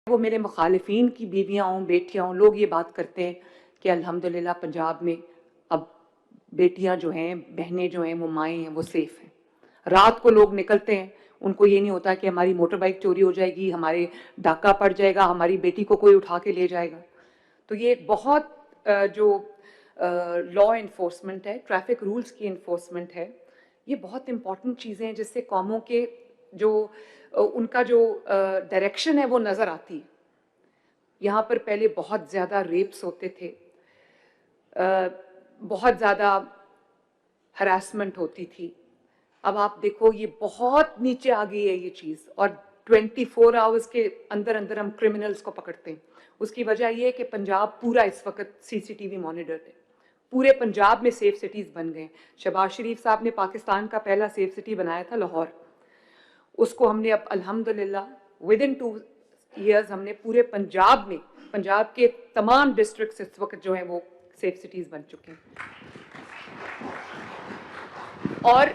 वो मेरे मुखालिफिन की बीवियाँ हों, बेटियाँ हों, लोग ये बात करते हैं कि अल्हम्दुलिल्लाह पंजाब में अब बेटियाँ जो हैं, बहनें जो हैं, वो माएँ हैं, वो सेफ हैं। रात को लोग निकलते हैं, उनको ये नहीं होता कि हमारी मोटर बाइक चोरी हो जाएगी, हमारे डाका पड़ जाएगा, हमारी बेटी को कोई उठा के ले जाएगा। तो ये एक बहुत जो लॉ इन्फोर्समेंट है, ट्रैफिक रूल्स की इन्फोर्समेंट है, ये बहुत इंपॉर्टेंट चीज़ें हैं जिससे कौमों के जो उनका जो डायरेक्शन है वो नज़र आती है। यहाँ पर पहले बहुत ज़्यादा रेप्स होते थे, बहुत ज़्यादा हरासमेंट होती थी। अब आप देखो ये बहुत नीचे आ गई है ये चीज़, और 24 आवर्स के अंदर अंदर हम क्रिमिनल्स को पकड़ते हैं। उसकी वजह ये है कि पंजाब पूरा इस वक्त सीसीटीवी मॉनिटर्ड है। पूरे पंजाब में सेफ सिटीज़ बन गए। शहबाज शरीफ साहब ने पाकिस्तान का पहला सेफ सिटी बनाया था लाहौर। उसको हमने अब अल्हम्दुलिल्लाह विद इन 2 ईयर्स हमने पूरे पंजाब में, पंजाब के तमाम डिस्ट्रिक्ट्स इस वक्त जो है वो सेफ सिटीज़ बन चुके हैं। और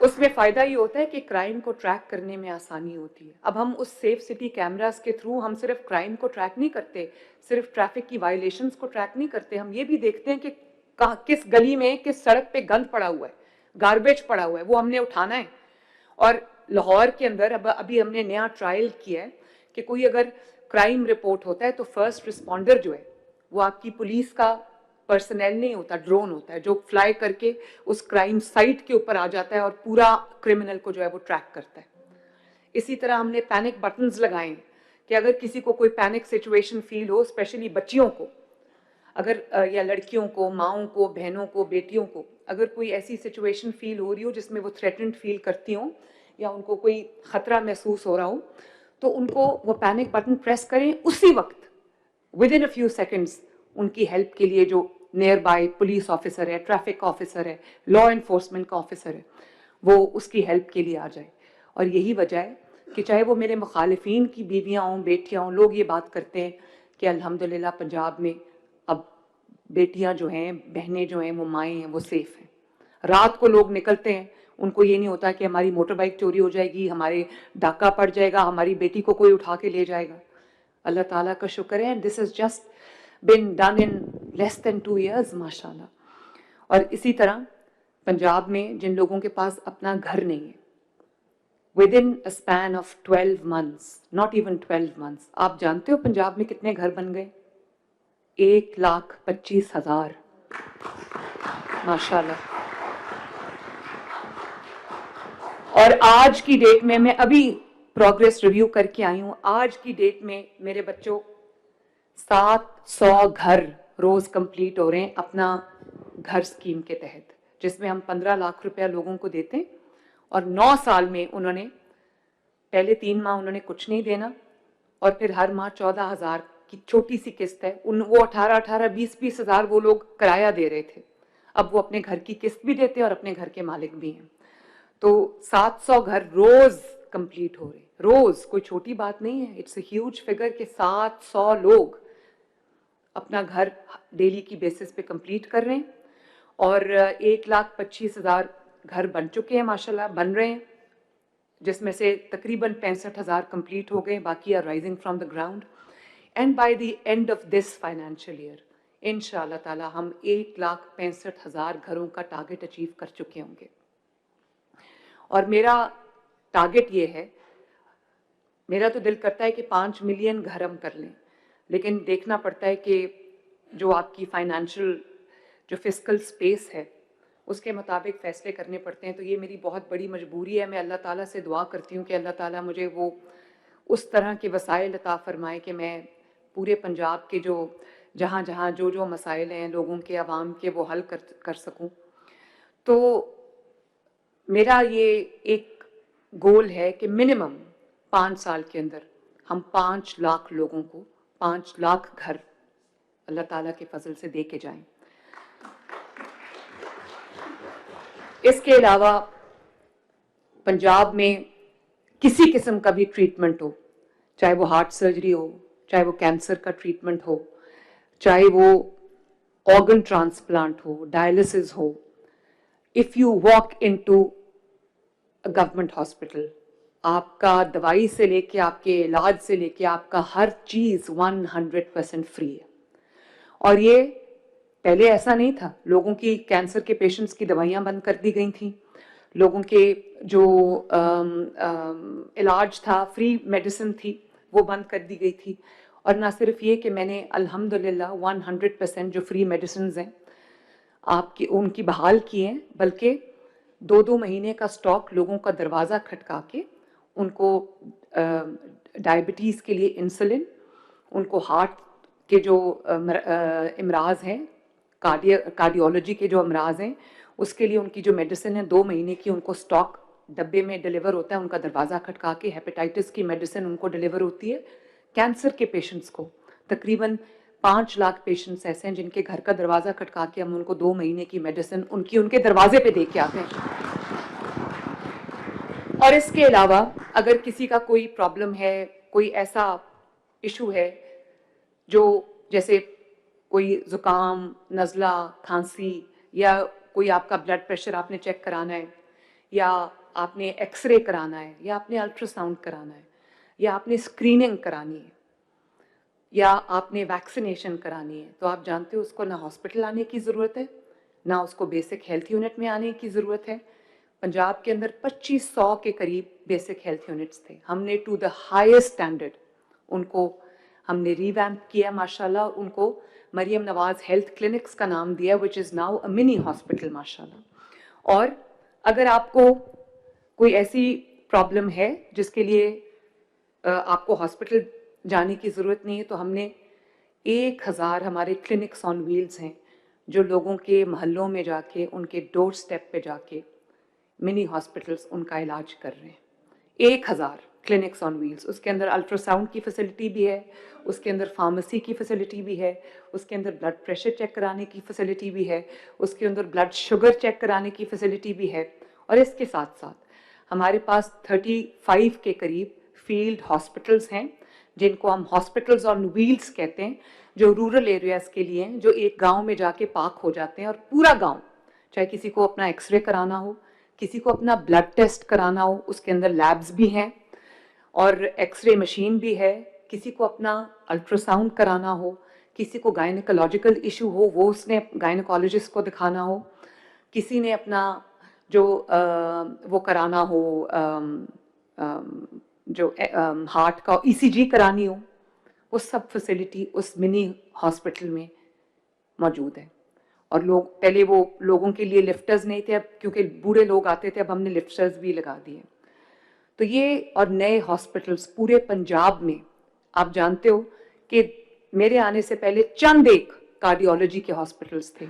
उसमें फ़ायदा ये होता है कि क्राइम को ट्रैक करने में आसानी होती है। अब हम उस सेफ सिटी कैमरास के थ्रू हम सिर्फ क्राइम को ट्रैक नहीं करते, सिर्फ ट्रैफिक की वायलेशंस को ट्रैक नहीं करते, हम ये भी देखते हैं कि कहाँ, किस गली में, किस सड़क पे गंद पड़ा हुआ है, गार्बेज पड़ा हुआ है, वो हमने उठाना है। और लाहौर के अंदर अब अभी हमने नया ट्रायल किया है कि कोई अगर क्राइम रिपोर्ट होता है तो फर्स्ट रिस्पॉन्डर जो है वो आपकी पुलिस का पर्सनल नहीं होता, ड्रोन होता है जो फ्लाई करके उस क्राइम साइट के ऊपर आ जाता है और पूरा क्रिमिनल को जो है वो ट्रैक करता है। इसी तरह हमने पैनिक बटन्स लगाए कि अगर किसी को कोई पैनिक सिचुएशन फील हो, स्पेशली बच्चियों को, अगर या लड़कियों को, माओं को, बहनों को, बेटियों को, अगर कोई ऐसी सिचुएशन फील हो रही हो जिसमें वो थ्रेटेंड फील करती हो या उनको कोई खतरा महसूस हो रहा हो, तो उनको वो पैनिक बटन प्रेस करें, उसी वक्त with in a few seconds उनकी हेल्प के लिए जो नियर बाय पुलिस ऑफिसर है, ट्रैफिक ऑफिसर है, लॉ इन्फोर्समेंट का ऑफिसर है, वो उसकी हेल्प के लिए आ जाए। और यही वजह है कि चाहे वो मेरे मुखालिफिन की बीवियाँ हों, बेटियाँ हों, लोग ये बात करते हैं कि अल्हम्दुलिल्लाह पंजाब में अब बेटियाँ जो हैं, बहनें जो हैं, वो माएँ हैं, वो सेफ हैं। रात को लोग निकलते हैं, उनको ये नहीं होता कि हमारी मोटर बाइक चोरी हो जाएगी, हमारे डाका पड़ जाएगा, हमारी बेटी को कोई उठा के ले जाएगा। अल्लाह ताला का शुक्र है, this is just been done in less than 2 years माशाल्लाह। और इसी तरह पंजाब में जिन लोगों के पास अपना घर नहीं है, with in a span of 12 months, not even 12 months, आप जानते हो पंजाब में कितने घर बन गए? 1,25,000 माशाल्लाह। और आज की डेट में, मैं अभी प्रोग्रेस रिव्यू करके आई हूं, आज की डेट में मेरे बच्चों 700 घर रोज कंप्लीट हो रहे हैं अपना घर स्कीम के तहत, जिसमें हम 15 लाख रुपया लोगों को देते हैं और 9 साल में उन्होंने पहले 3 माह उन्होंने कुछ नहीं देना और फिर हर माह 14,000 की छोटी सी किस्त है, वो 18-18, 20-20 हजार वो लोग किराया दे रहे थे, अब वो अपने घर की किस्त भी देते हैं और अपने घर के मालिक भी हैं। तो 700 घर रोज कंप्लीट हो रहे, रोज, कोई छोटी बात नहीं है, इट्स अ ह्यूज फिगर कि 700 लोग अपना घर डेली की बेसिस पे कंप्लीट कर रहे हैं। और 1,25,000 घर बन चुके हैं माशाल्लाह, बन रहे हैं, जिसमें से तकरीबन 65,000 कंप्लीट हो गए, बाकी are rising from the ground. And by the end of this financial year इंशाल्लाह ताला हम 1,65,000 घरों का टारगेट अचीव कर चुके होंगे। और मेरा टारगेट ये है, मेरा तो दिल करता है कि 5 मिलियन घर हम कर लें, लेकिन देखना पड़ता है कि जो आपकी फाइनेंशियल जो फिस्कल स्पेस है उसके मुताबिक फ़ैसले करने पड़ते हैं। तो ये मेरी बहुत बड़ी मजबूरी है। मैं अल्लाह ताला से दुआ करती हूँ कि अल्लाह ताला मुझे वो उस तरह के वसाइल अता फ़रमाए कि मैं पूरे पंजाब के जो जहाँ जहाँ जो जो मसाइल हैं लोगों के, आवाम के, वो हल कर सकूँ। तो मेरा ये एक गोल है कि मिनिमम 5 साल के अंदर हम 5 लाख लोगों को 5 लाख घर अल्लाह ताला के फजल से दे के जाएं। इसके अलावा पंजाब में किसी किस्म का भी ट्रीटमेंट हो, चाहे वो हार्ट सर्जरी हो, चाहे वो कैंसर का ट्रीटमेंट हो, चाहे वो ऑर्गन ट्रांसप्लांट हो, डायलिसिस हो, if you walk into a government hospital, आपका दवाई से लेके आपके इलाज से लेके आपका हर चीज़ 100% फ्री है। और ये पहले ऐसा नहीं था। लोगों की, कैंसर के पेशेंट्स की दवाइयाँ बंद कर दी गई थी, लोगों के जो इलाज था, फ्री मेडिसिन थी, वो बंद कर दी गई थी। और ना सिर्फ ये कि मैंने अल्हम्दुलिल्लाह 100% जो फ्री मेडिसिन हैं आपकी उनकी बहाल किए हैं, बल्कि 2-2 महीने का स्टॉक लोगों का दरवाज़ा खटका के उनको डायबिटीज़ के लिए इंसुलिन, उनको हार्ट के जो अमराज हैं, कार्डियोलॉजी के जो अमराज हैं, उसके लिए उनकी जो मेडिसिन है 2 महीने की उनको स्टॉक डब्बे में डिलीवर होता है, उनका दरवाज़ा खटका के। हेपेटाइटिस की मेडिसिन उनको डिलीवर होती है। कैंसर के पेशेंट्स को तकरीबन 5 लाख पेशेंट्स ऐसे हैं जिनके घर का दरवाज़ा खटका के हम उनको 2 महीने की मेडिसिन उनके दरवाजे पे दे के आते हैं। और इसके अलावा अगर किसी का कोई प्रॉब्लम है, कोई ऐसा इशू है जो, जैसे कोई ज़ुकाम, नज़ला, खांसी, या कोई आपका ब्लड प्रेशर आपने चेक कराना है, या आपने एक्सरे कराना है, या आपने अल्ट्रासाउंड कराना है, या आपने स्क्रीनिंग करानी है, या आपने वैक्सीनेशन करानी है, तो आप जानते हो उसको ना हॉस्पिटल आने की ज़रूरत है, ना उसको बेसिक हेल्थ यूनिट में आने की ज़रूरत है। पंजाब के अंदर 2500 के करीब बेसिक हेल्थ यूनिट्स थे। हमने टू द हाईएस्ट स्टैंडर्ड उनको हमने रिवैम्प किया माशाल्लाह। उनको मरियम नवाज़ हेल्थ क्लिनिक्स का नाम दिया, which is now a mini hospital माशाल्लाह। और अगर आपको कोई ऐसी प्रॉब्लम है जिसके लिए आपको हॉस्पिटल जाने की ज़रूरत नहीं है, तो हमने 1000 हमारे क्लिनिक्स ऑन व्हील्स हैं जो लोगों के मोहल्लों में जाके, उनके डोर स्टेप पे जाके मिनी हॉस्पिटल्स उनका इलाज कर रहे हैं। 1000 क्लिनिक्स ऑन व्हील्स। उसके अंदर अल्ट्रासाउंड की फैसिलिटी भी है, उसके अंदर फार्मेसी की फैसिलिटी भी है, उसके अंदर ब्लड प्रेशर चेक कराने की फैसिलिटी भी है, उसके अंदर ब्लड शुगर चेक कराने की फैसिलिटी भी है। और इसके साथ साथ हमारे पास 35 के करीब फील्ड हॉस्पिटल्स हैं, जिनको हम हॉस्पिटल्स ऑन व्हील्स कहते हैं, जो रूरल एरियाज़ के लिए हैं, जो एक गांव में जाके पार्क हो जाते हैं। और पूरा गांव, चाहे किसी को अपना एक्सरे कराना हो, किसी को अपना ब्लड टेस्ट कराना हो, उसके अंदर लैब्स भी हैं और एक्सरे मशीन भी है, किसी को अपना अल्ट्रासाउंड कराना हो, किसी को गायनेकोलॉजिकल इशू हो, वो उसने गायनेकोलॉजिस्ट को दिखाना हो, किसी ने अपना जो वो कराना हो, जो हार्ट का ईसीजी करानी हो, वो सब फैसिलिटी उस मिनी हॉस्पिटल में मौजूद है। और लोग पहले वो लोगों के लिए लिफ्टर्स नहीं थे, अब क्योंकि बूढ़े लोग आते थे, अब हमने लिफ्टर्स भी लगा दिए। तो ये और नए हॉस्पिटल्स पूरे पंजाब में, आप जानते हो कि मेरे आने से पहले चंद एक कार्डियोलॉजी के हॉस्पिटल्स थे,